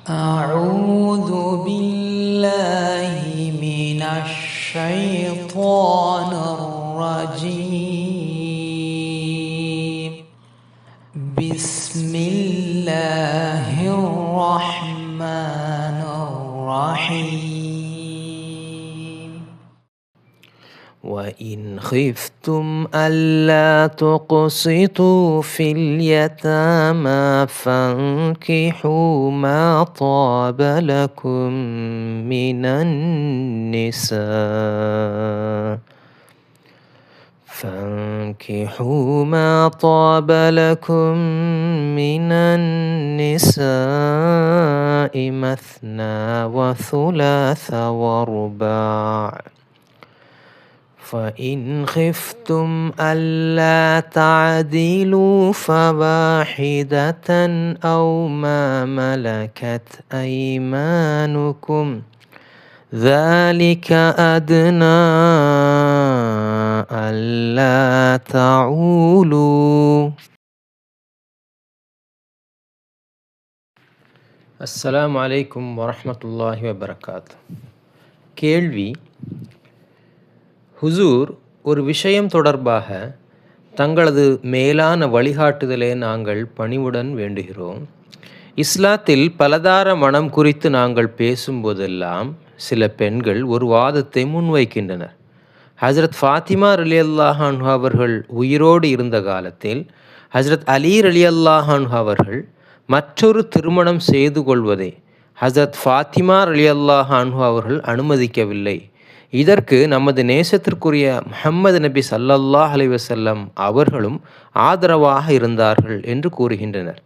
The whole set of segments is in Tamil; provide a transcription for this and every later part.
أعوذ بالله من الشيطان الرجيم بسم الله الرحمن الرحيم وإن خفتم ألا تقسطوا في اليتامى فانكحوا ما طاب لكم من النساء مثنى وثلاث ورباع فإن خفتم ألا تعدلوا فواحدة أو ما ملكت أيمانكم ذلك أدنى ألا تعولوا. அஸ்ஸலாமு அலைக்கும் வரஹ்மத்துல்லாஹி வபரகாத்துஹு. கேள்வி: ஹுசூர், ஒரு விஷயம் தொடர்பாக தங்களது மேலான வழிகாட்டுதலை நாங்கள் பணிவுடன் வேண்டுகிறோம். இஸ்லாத்தில் பலதார மனம் குறித்து நாங்கள் பேசும்போதெல்லாம் சில பெண்கள் ஒரு வாதத்தை முன்வைக்கின்றனர். ஹஜ்ரத் ஃபாத்திமா ரலியல்லாஹு அன்ஹா அவர்கள் உயிரோடு இருந்த காலத்தில் ஹஜ்ரத் அலி ரலியல்லாஹு அன்ஹா அவர்கள் மற்றொரு திருமணம் செய்து கொள்வதை ஹஜ்ரத் ஃபாத்திமா ரலியல்லாஹு அன்ஹா அவர்கள் அனுமதிக்கவில்லை. இதற்கு நமது நேசத்திற்குரிய முஹம்மது நபி ஸல்லல்லாஹு அலைஹி வஸல்லம் அவர்களும் ஆதரவாக இருந்தார்கள் என்று கூறுகின்றனர்.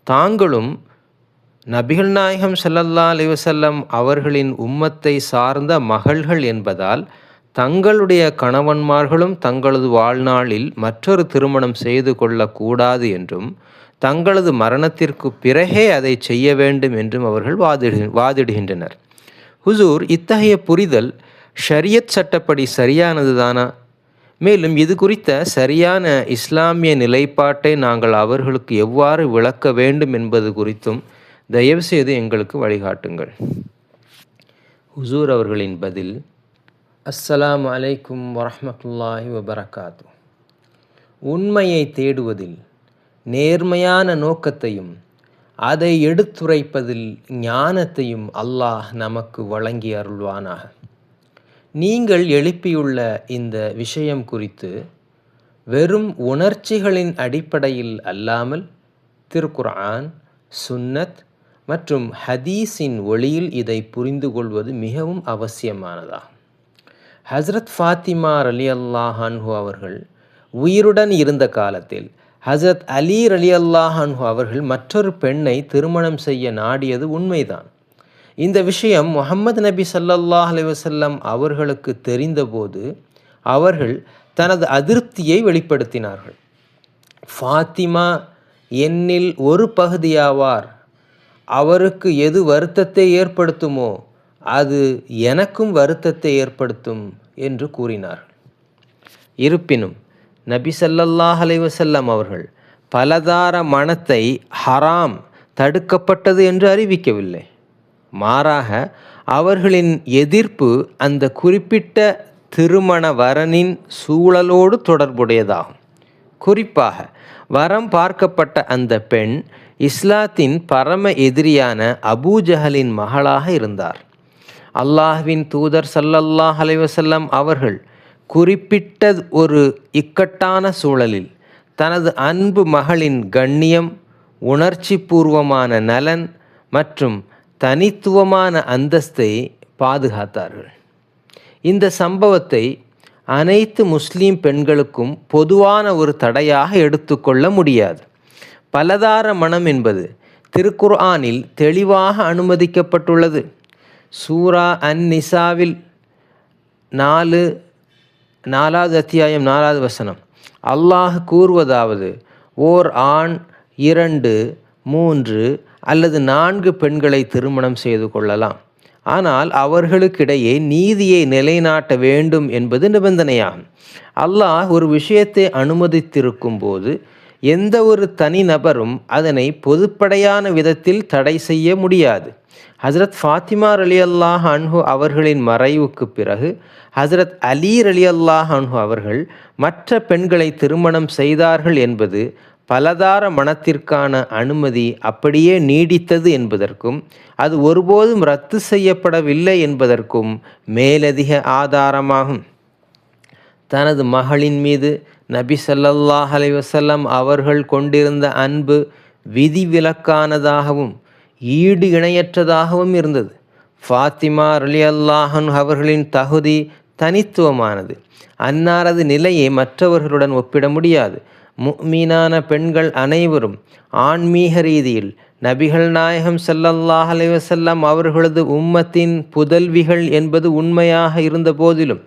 தாங்களும் நபிகள் நாயகம் ஸல்லல்லாஹு அலைஹி வஸல்லம் அவர்களின் உம்மத்தை சார்ந்த மகள்கள் என்பதால் தங்களுடைய கணவன்மார்களும் தங்களது வாழ்நாளில் மற்றொரு திருமணம் செய்து கொள்ளக்கூடாது என்றும் தங்களது மரணத்திற்கு பிறகே அதை செய்ய வேண்டும் என்றும் அவர்கள் வாதிடுகின்றனர். ஹுசூர், இத்தகைய புரிதல் ஷரியத் சட்டப்படி சரியானது தானா? மேலும் இது குறித்த சரியான இஸ்லாமிய நிலைப்பாட்டை நாங்கள் அவர்களுக்கு எவ்வாறு விளக்க வேண்டும் என்பது குறித்தும் தயவுசெய்து எங்களுக்கு வழிகாட்டுங்கள். ஹுசூர் அவர்களின் பதில்: அஸ்ஸலாமு அலைக்கும் வரஹ்மத்துல்லாஹி வபரகாத்துஹு. உண்மையை தேடுவதில் நேர்மையான நோக்கத்தையும் அதை எடுத்துரைப்பதில் ஞானத்தையும் அல்லாஹ் நமக்கு வழங்கி அருள்வானாக. நீங்கள் எழுப்பியுள்ள இந்த விஷயம் குறித்து வெறும் உணர்ச்சிகளின் அடிப்படையில் அல்லாமல் திருக்குர்ஆன், சுன்னத் மற்றும் ஹதீஸின் ஒளியில் இதை புரிந்து கொள்வது மிகவும் அவசியமானதாகும். ஹஜ்ரத் ஃபாத்திமா ரலியல்லாஹு அன்ஹு அவர்கள் உயிருடன் இருந்த காலத்தில் ஹஜ்ரத் அலி ரலியல்லாஹு அன்ஹு அவர்கள் மற்றொரு பெண்ணை திருமணம் செய்ய நாடியது உண்மைதான். இந்த விஷயம் முஹம்மது நபி ஸல்லல்லாஹு அலைஹி வஸல்லம் அவர்களுக்கு தெரிந்தபோது அவர்கள் தனது அதிருப்தியை வெளிப்படுத்தினார்கள். ஃபாத்திமா என்னில் ஒரு பகுதியாவார், அவருக்கு எது வருத்தத்தை ஏற்படுத்துமோ அது எனக்கும் வருத்தத்தை ஏற்படுத்தும் என்று கூறினார்கள். இருப்பினும் நபி ஸல்லல்லாஹு அலைஹி வஸல்லம் அவர்கள் பலதார மணத்தை ஹராம், தடுக்கப்பட்டது என்று அறிவிக்கவில்லை. மாறாக அவர்களின் எதிர்ப்பு அந்த குறிப்பிட்ட திருமண வரனின் சூழலோடு தொடர்புடையதாகும். குறிப்பாக வரம் பார்க்கப்பட்ட அந்த பெண் இஸ்லாத்தின் பரம எதிரியான அபூஜஹலின் மகளாக இருந்தார். அல்லாஹ்வின் தூதர் ஸல்லல்லாஹு அலைஹி வஸல்லம் அவர்கள் குறிப்பிட்ட ஒரு இக்கட்டான சூழலில் தனது அன்பு மகளின் கண்ணியம், உணர்ச்சி பூர்வமான நலன் மற்றும் தனித்துவமான அந்தஸ்தை பாதுகாத்தார்கள். இந்த சம்பவத்தை அனைத்து முஸ்லீம் பெண்களுக்கும் பொதுவான ஒரு தடையாக எடுத்துக்கொள்ள முடியாது. பலதார மணம் என்பது திருக்குர்ஆனில் தெளிவாக அனுமதிக்கப்பட்டுள்ளது. சூரா அன்-நிசாவில் 4வது அத்தியாயம் 4வது வசனம் அல்லாஹ் கூறுவதாவது: ஓர் ஆண் 2, 3 அல்லது 4 பெண்களை திருமணம் செய்து கொள்ளலாம், ஆனால் அவர்களுக்கிடையே நீதியை நிலைநாட்ட வேண்டும் என்பது நிபந்தனையாகும். அல்லாஹ் ஒரு விஷயத்தை அனுமதித்திருக்கும் போது எந்த ஒரு தனிநபரும் அதனை பொதுப்படையான விதத்தில் தடை செய்ய முடியாது. ஹசரத் ஃபாத்திமா ரலியல்லாஹு அன்ஹு அவர்களின் மறைவுக்கு பிறகு ஹசரத் அலி ரலியல்லாஹு அன்ஹு அவர்கள் மற்ற பெண்களை திருமணம் செய்தார்கள் என்பது பலதார மணத்திற்கான அனுமதி அப்படியே நீடித்தது என்பதற்கும் அது ஒருபோதும் ரத்து செய்யப்படவில்லை என்பதற்கும் மேலதிக ஆதாரமாகும். தனது மகளின் மீது நபி ஸல்லல்லாஹு அலைஹி வஸல்லம் அவர்கள் கொண்டிருந்த அன்பு விதிவிலக்கானதாகவும் ஈடு இணையற்றதாகவும் இருந்தது. ஃபாத்திமா ரலியல்லாஹு அன்ஹா அவர்களின் தகுதி தனித்துவமானது. அன்னாரது நிலையை மற்றவர்களுடன் ஒப்பிட முடியாது. முஃமினான பெண்கள் அனைவரும் ஆன்மீக ரீதியில் நபிகள் நாயகம் ஸல்லல்லாஹு அலைஹி வஸல்லம் அவர்களது உம்மத்தின் புதல்விகள் என்பது உண்மையாக இருந்த போதிலும்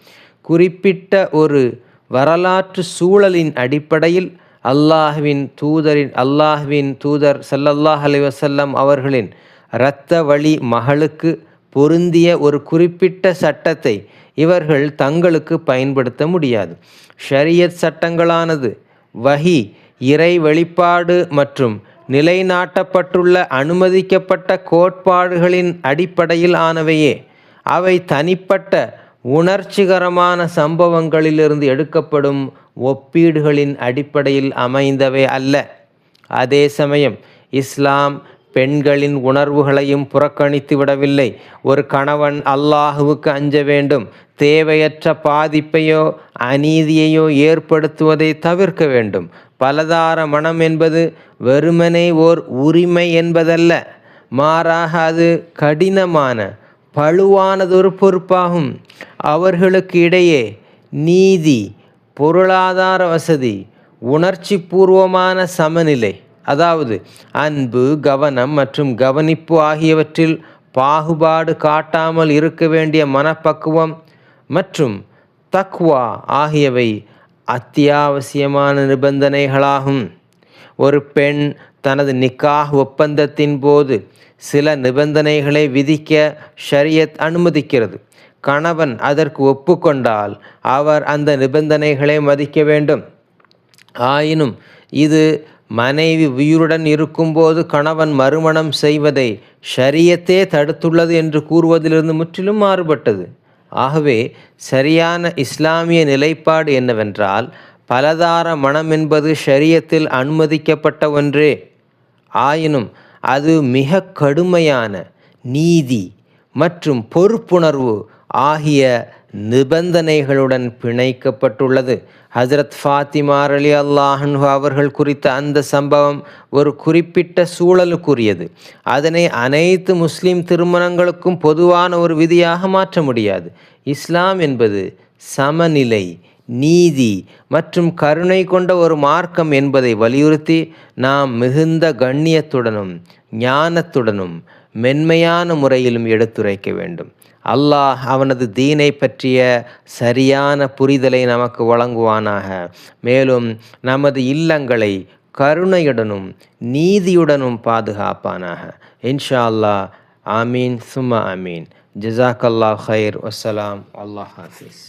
குறிப்பிட்ட ஒரு வரலாற்று சூழலின் அடிப்படையில் அல்லாஹ்வின் தூதர் ஸல்லல்லாஹு அலைஹி வஸல்லம் அவர்களின் இரத்த வழி மகளுக்கு பொருந்திய ஒரு குறிப்பிட்ட சட்டத்தை இவர்கள் தங்களுக்கு பயன்படுத்த முடியாது. ஷரியத் சட்டங்களானது வஹி, இறை வெளிப்பாடு மற்றும் நிலைநாட்டப்பட்டுள்ள அனுமதிக்கப்பட்ட கோட்பாடுகளின் அடிப்படையில் ஆனவையே. அவை தனிப்பட்ட உணர்ச்சிகரமான சம்பவங்களிலிருந்து எடுக்கப்படும் ஒப்பீடுகளின் அடிப்படையில் அமைந்தவை அல்ல. அதே சமயம் இஸ்லாம் பெண்களின் உணர்வுகளையும் புறக்கணித்து விடவில்லை. ஒரு கணவன் அல்லாஹுவுக்கு அஞ்ச வேண்டும், தேவையற்ற பாதிப்பையோ அநீதியையோ ஏற்படுத்துவதை தவிர்க்க வேண்டும். பலதார மனம் என்பது வெறுமனே ஓர் உரிமை என்பதல்ல, மாறாக அது கடினமான பழுவானதொரு பொறுப்பாகும். அவர்களுக்கு இடையே நீதி, பொருளாதார வசதி, உணர்ச்சி பூர்வமான சமநிலை, அதாவது அன்பு, கவனம் மற்றும் கவனிப்பு ஆகியவற்றில் பாகுபாடு காட்டாமல் இருக்க வேண்டிய மனப்பக்குவம் மற்றும் தக்வா ஆகியவை அத்தியாவசியமான நிபந்தனைகளாகும். ஒரு பெண் தனது நிக்காஹ் ஒப்பந்தத்தின் போது சில நிபந்தனைகளை விதிக்க ஷரியத் அனுமதிக்கிறது. கணவன் அதற்கு ஒப்புக்கொண்டால் அவர் அந்த நிபந்தனைகளை மதிக்க வேண்டும். ஆயினும் இது மனைவி உயிருடன் இருக்கும்போது கணவன் மறுமணம் செய்வதை ஷரியத்தே தடுத்துள்ளது என்று கூறுவதிலிருந்து முற்றிலும் மாறுபட்டது. ஆகவே சரியான இஸ்லாமிய நிலைப்பாடு என்னவென்றால், பலதார மணம் என்பது ஷரியத்தில் அனுமதிக்கப்பட்ட ஒன்றே. ஆயினும் அது மிக கடுமையான நீதி மற்றும் பொறுப்புணர்வு ஆகிய நிபந்தனைகளுடன் பிணைக்கப்பட்டுள்ளது. ஹஜ்ரத் ஃபாத்திமா ரலியல்லாஹு அன்ஹா அவர்கள் குறித்த அந்த சம்பவம் ஒரு குறிப்பிட்ட சூழலுக்குரியது. அதனை அனைத்து முஸ்லிம் திருமணங்களுக்கும் பொதுவான ஒரு விதியாக மாற்ற முடியாது. இஸ்லாம் என்பது சமநிலை, நீதி மற்றும் கருணை கொண்ட ஒரு மார்க்கம் என்பதை வலியுறுத்தி நாம் மிகுந்த கண்ணியத்துடனும் ஞானத்துடனும் மென்மையான முறையிலும் எடுத்துரைக்க வேண்டும். அல்லாஹ் அவனது தீனை பற்றிய சரியான புரிதலை நமக்கு வழங்குவானாக. மேலும் நமது இல்லங்களை கருணையுடனும் நீதியுடனும் பாதுகாப்பானாக. இன்ஷா அல்லாஹ். ஆமீன் சும்மா ஆமீன். ஜஸாக்கல்லாஹ் ஹைர். வஸ்ஸலாம். அல்லாஹ் ஹாஃபிஸ்.